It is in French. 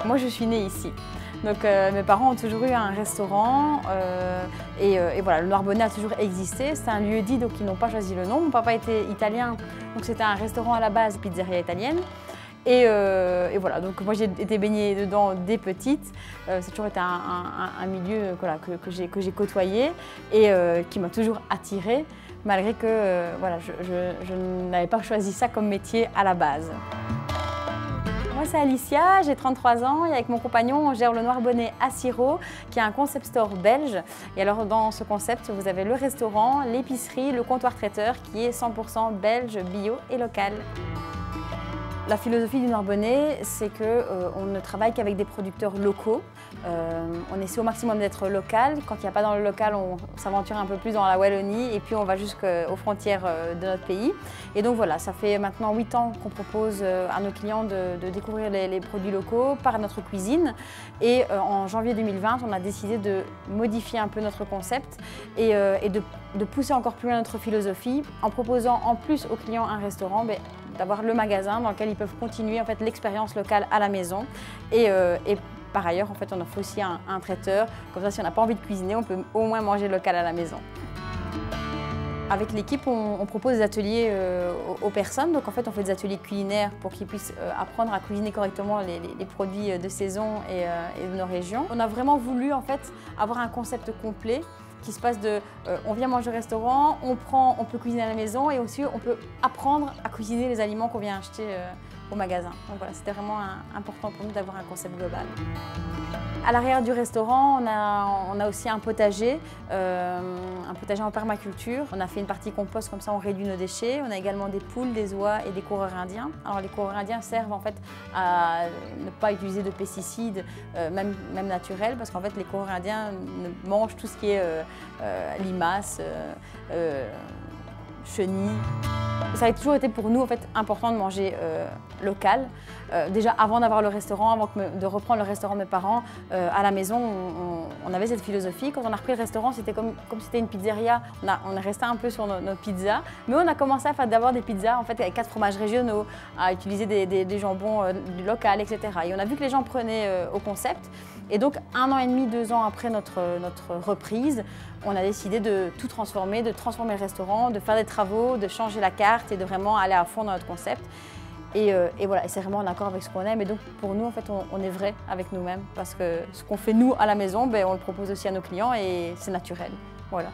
Moi, je suis née ici. Donc mes parents ont toujours eu un restaurant et voilà, le Noir-Bonnet a toujours existé. C'est un lieu dit, donc ils n'ont pas choisi le nom. Mon papa était italien, donc c'était un restaurant à la base, pizzeria italienne. Et voilà, donc moi j'ai été baignée dedans dès petite. C'est toujours été un milieu voilà, que j'ai côtoyé et qui m'a toujours attirée, malgré que voilà, je n'avais pas choisi ça comme métier à la base. Moi c'est Alicia, j'ai 33 ans et avec mon compagnon on gère le Noir-Bonnet à Sirop qui est un concept store belge. Et alors dans ce concept vous avez le restaurant, l'épicerie, le comptoir traiteur qui est 100% belge, bio et local. La philosophie du Noir-Bonnet, c'est qu'on ne travaille qu'avec des producteurs locaux. On essaie au maximum d'être local. Quand il n'y a pas dans le local, on s'aventure un peu plus dans la Wallonie et puis on va jusqu'aux frontières de notre pays. Et donc voilà, ça fait maintenant 8 ans qu'on propose à nos clients de découvrir les produits locaux par notre cuisine. Et en janvier 2020, on a décidé de modifier un peu notre concept et de pousser encore plus loin notre philosophie en proposant en plus aux clients un restaurant, d'avoir le magasin dans lequel ils peuvent continuer en fait, l'expérience locale à la maison. Et par ailleurs, en fait, on offre aussi un traiteur. Comme ça, si on n'a pas envie de cuisiner, on peut au moins manger local à la maison. Avec l'équipe, on propose des ateliers aux personnes. Donc en fait, on fait des ateliers culinaires pour qu'ils puissent apprendre à cuisiner correctement les produits de saison et de nos régions. On a vraiment voulu en fait, avoir un concept complet qui se passe de on vient manger au restaurant, on peut cuisiner à la maison et aussi on peut apprendre à cuisiner les aliments qu'on vient acheter au magasin. Donc voilà, c'était vraiment important pour nous d'avoir un concept global. À l'arrière du restaurant, on a aussi un potager en permaculture. On a fait une partie compost, comme ça on réduit nos déchets. On a également des poules, des oies et des coureurs indiens. Alors les coureurs indiens servent en fait à ne pas utiliser de pesticides, même naturels, parce qu'en fait les coureurs indiens mangent tout ce qui est limaces, chenilles. Ça a toujours été pour nous en fait, important de manger local. Déjà avant d'avoir le restaurant, avant de reprendre le restaurant de mes parents, à la maison, on avait cette philosophie. Quand on a repris le restaurant, c'était comme si c'était une pizzeria. On est resté un peu sur notre pizza, mais on a commencé à faire d'abord des pizzas en fait, avec 4 fromages régionaux, à utiliser des jambons du local, etc. Et on a vu que les gens prenaient au concept. Et donc 1 an et demi, 2 ans après notre reprise, on a décidé de tout transformer, de transformer le restaurant, de faire des travaux, de changer la carte et de vraiment aller à fond dans notre concept. Et voilà, c'est vraiment en accord avec ce qu'on aime. Et donc pour nous, en fait, on est vrai avec nous-mêmes parce que ce qu'on fait nous à la maison, on le propose aussi à nos clients et c'est naturel. Voilà.